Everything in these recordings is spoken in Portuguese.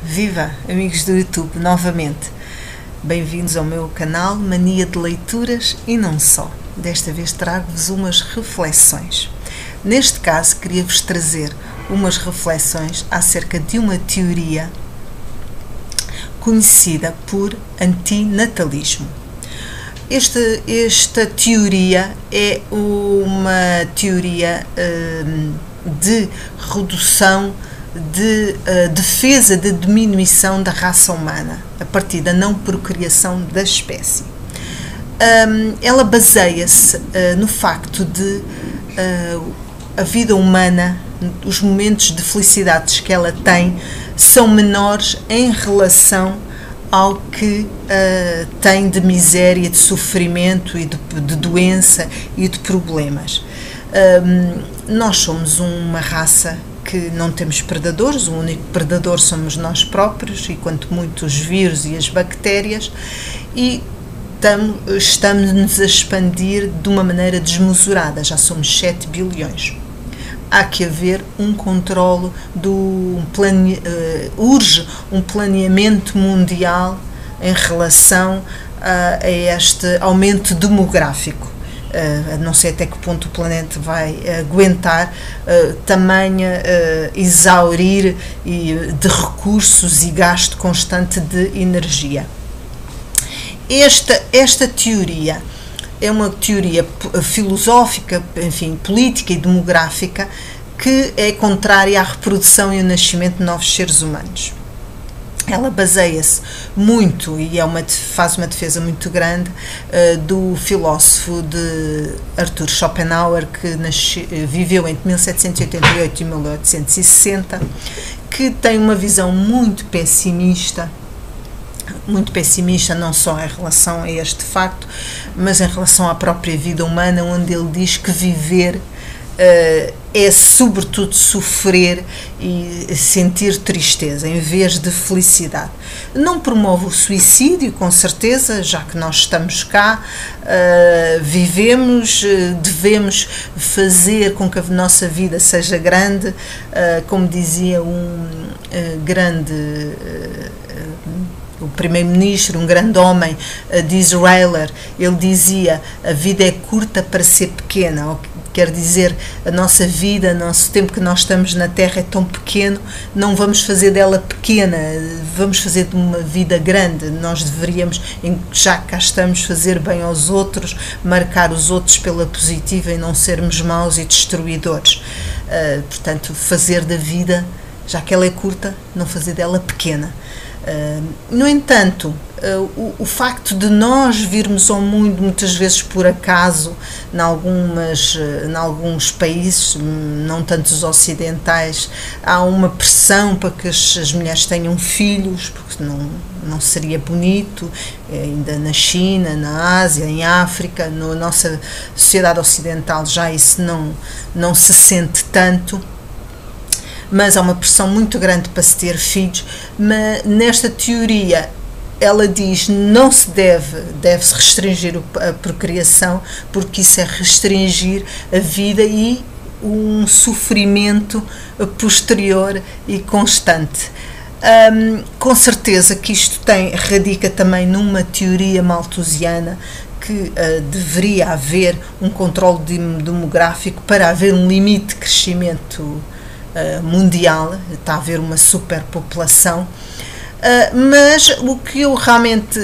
Viva, amigos do YouTube, novamente. Bem-vindos ao meu canal Mania de Leituras e não só. Desta vez trago-vos umas reflexões. Neste caso, queria-vos trazer umas reflexões acerca de uma teoria conhecida por antinatalismo. Esta teoria é uma teoria de redução, de defesa da diminuição da raça humana a partir da não procriação da espécie. Ela baseia-se no facto de a vida humana, os momentos de felicidades que ela tem, são menores em relação ao que tem de miséria, de sofrimento e de doença e de problemas. Nós somos uma raça que não temos predadores, o único predador somos nós próprios, e quanto muito os vírus e as bactérias, e estamos-nos a expandir de uma maneira desmesurada, já somos 7 bilhões. Há que haver um controlo, urge um planeamento mundial em relação a este aumento demográfico. Não sei até que ponto o planeta vai aguentar tamanha exaurir de recursos e gasto constante de energia. Esta teoria é uma teoria filosófica, enfim, política e demográfica, que é contrária à reprodução e ao nascimento de novos seres humanos. Ela baseia-se muito, e faz uma defesa muito grande, do filósofo de Arthur Schopenhauer, que viveu entre 1788 e 1860, que tem uma visão muito pessimista não só em relação a este facto, mas em relação à própria vida humana, onde ele diz que viver é sobretudo sofrer e sentir tristeza em vez de felicidade. Não promove o suicídio, com certeza, já que nós estamos cá, vivemos, devemos fazer com que a nossa vida seja grande, como dizia o primeiro-ministro, um grande homem de Israel, ele dizia: a vida é curta para ser pequena, ou quer dizer, a nossa vida, o nosso tempo que nós estamos na Terra é tão pequeno, não vamos fazer dela pequena, vamos fazer de uma vida grande. Nós deveríamos, já que cá estamos, fazer bem aos outros, marcar os outros pela positiva e não sermos maus e destruidores. Portanto, fazer da vida, já que ela é curta, não fazer dela pequena. No entanto, o facto de nós virmos ao mundo muitas vezes por acaso, em alguns países, não tanto os ocidentais, há uma pressão para que as mulheres tenham filhos, porque não seria bonito, ainda na China, na Ásia, em África, na nossa sociedade ocidental já isso não se sente tanto. Mas há uma pressão muito grande para se ter filhos. Mas nesta teoria ela diz não se deve-se restringir a procriação, porque isso é restringir a vida e um sofrimento posterior e constante. Com certeza que isto radica também numa teoria malthusiana, que deveria haver um controle demográfico para haver um limite de crescimento mundial, está a haver uma superpopulação, mas o que eu realmente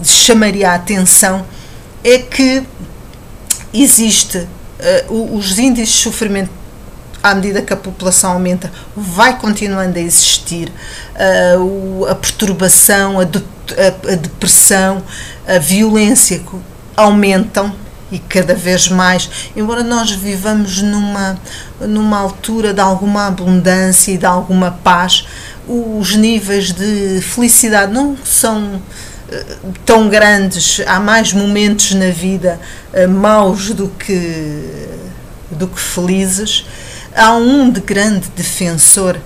chamaria a atenção é que existe os índices de sofrimento à medida que a população aumenta, vai continuando a existir, a perturbação, a depressão, a violência aumentam, e cada vez mais, embora nós vivamos numa altura de alguma abundância e de alguma paz, os níveis de felicidade não são tão grandes. Há mais momentos na vida maus do que felizes. Há um grande defensor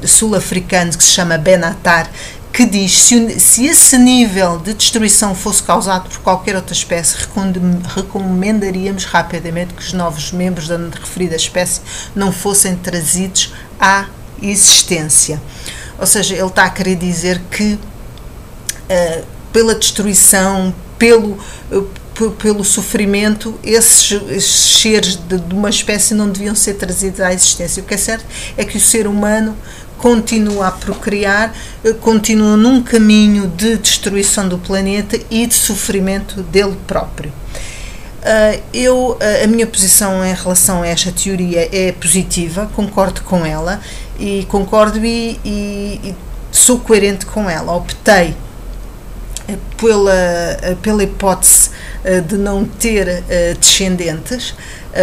sul-africano que se chama Benatar, que diz: se esse nível de destruição fosse causado por qualquer outra espécie, recomendaríamos rapidamente que os novos membros da referida espécie não fossem trazidos à existência. Ou seja, ele está a querer dizer que pela destruição, pelo sofrimento, esses seres de uma espécie não deviam ser trazidos à existência. O que é certo é que o ser humano continua a procriar, continua num caminho destruição do planeta e de sofrimento dele próprio. A minha posição em relação a esta teoria é positiva, concordo com ela e concordo e sou coerente com ela. Optei pela hipótese de não ter descendentes,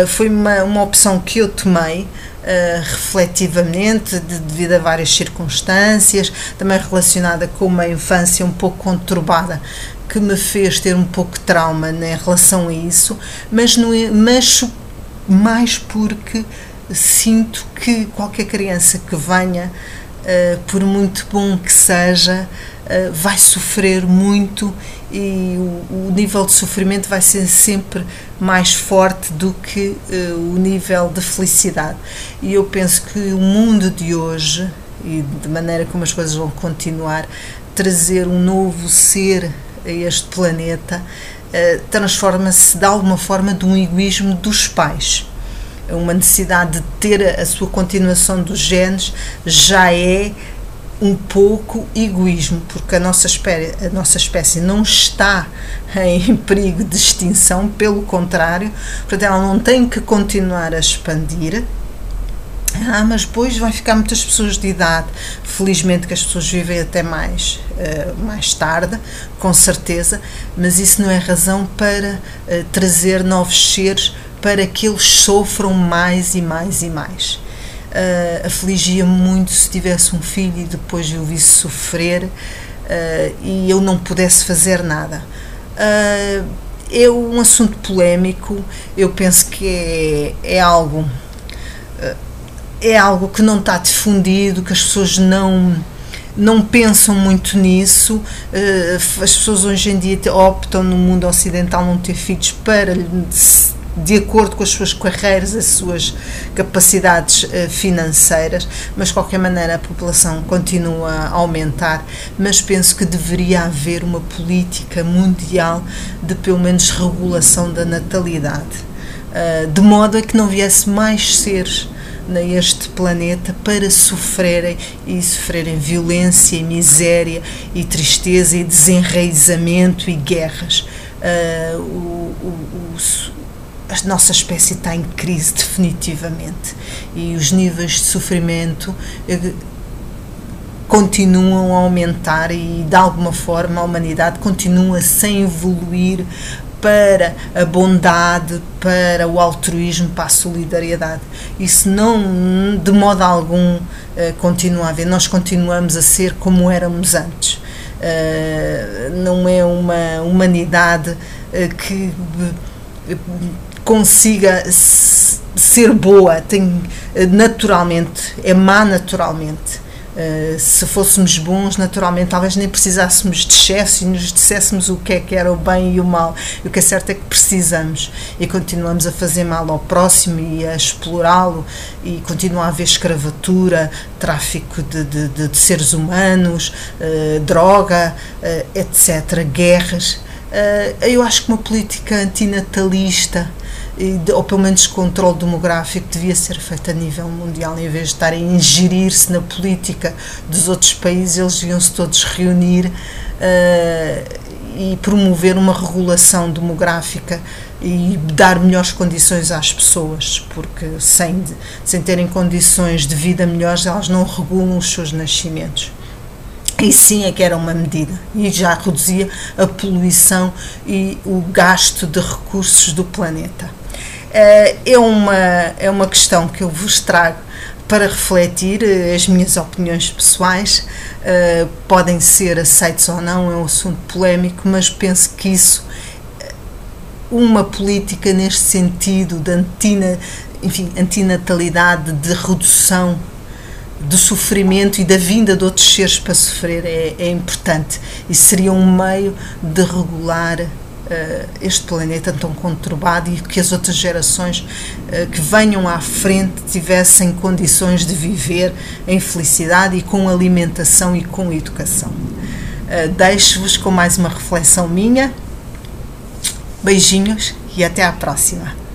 foi uma opção que eu tomei refletivamente, devido a várias circunstâncias, também relacionada com uma infância um pouco conturbada, que me fez ter um pouco de trauma em relação a isso, mas mais porque sinto que qualquer criança que venha, por muito bom que seja, vai sofrer muito e o nível de sofrimento vai ser sempre mais forte do que o nível de felicidade. E eu penso que o mundo de hoje, e de maneira como as coisas vão continuar, trazer um novo ser a este planeta, transforma-se de alguma forma de um egoísmo dos pais. Uma necessidade de ter a sua continuação dos genes já é um pouco egoísmo, porque a nossa espécie não está em perigo de extinção, pelo contrário, portanto ela não tem que continuar a expandir. Mas depois vai ficar muitas pessoas de idade. Felizmente que as pessoas vivem até mais tarde, com certeza, mas isso não é razão para trazer novos seres para que eles sofram mais e mais e mais. Afligia-me muito se tivesse um filho e depois eu o visse sofrer e eu não pudesse fazer nada. É um assunto polémico, eu penso que é algo que não está difundido, que as pessoas não pensam muito nisso. As pessoas hoje em dia optam no mundo ocidental não ter filhos de acordo com as suas carreiras, as suas capacidades financeiras, mas de qualquer maneira a população continua a aumentar, mas penso que deveria haver uma política mundial de pelo menos regulação da natalidade, de modo a que não viesse mais seres neste planeta para sofrerem violência e miséria e tristeza e desenraizamento e guerras. A nossa espécie está em crise definitivamente e os níveis de sofrimento continuam a aumentar e de alguma forma a humanidade continua sem evoluir para a bondade, para o altruísmo, para a solidariedade. Isso não, de modo algum, continua a haver. Nós continuamos a ser como éramos antes. Não é uma humanidade que consiga ser boa, naturalmente, é má naturalmente. Se fôssemos bons naturalmente, talvez nem precisássemos de chefes e nos disséssemos o que era o bem e o mal. E o que é certo é que precisamos e continuamos a fazer mal ao próximo e a explorá-lo, e continua a haver escravatura, tráfico de seres humanos, droga, etc., guerras. Eu acho que uma política antinatalista, ou pelo menos controle demográfico, devia ser feito a nível mundial. Em vez de estarem a ingerir-se na política dos outros países, eles deviam-se todos reunir e promover uma regulação demográfica e dar melhores condições às pessoas, porque sem terem condições de vida melhores, elas não regulam os seus nascimentos. E sim é que era uma medida e já reduzia a poluição e o gasto de recursos do planeta. É uma questão que eu vos trago para refletir. As minhas opiniões pessoais podem ser aceitas ou não, é um assunto polémico, mas penso que uma política neste sentido de antinatalidade, de redução do sofrimento e da vinda de outros seres para sofrer é importante, e seria um meio de regular este planeta tão conturbado e que as outras gerações que venham à frente tivessem condições de viver em felicidade e com alimentação e com educação. Deixo-vos com mais uma reflexão minha. Beijinhos e até à próxima.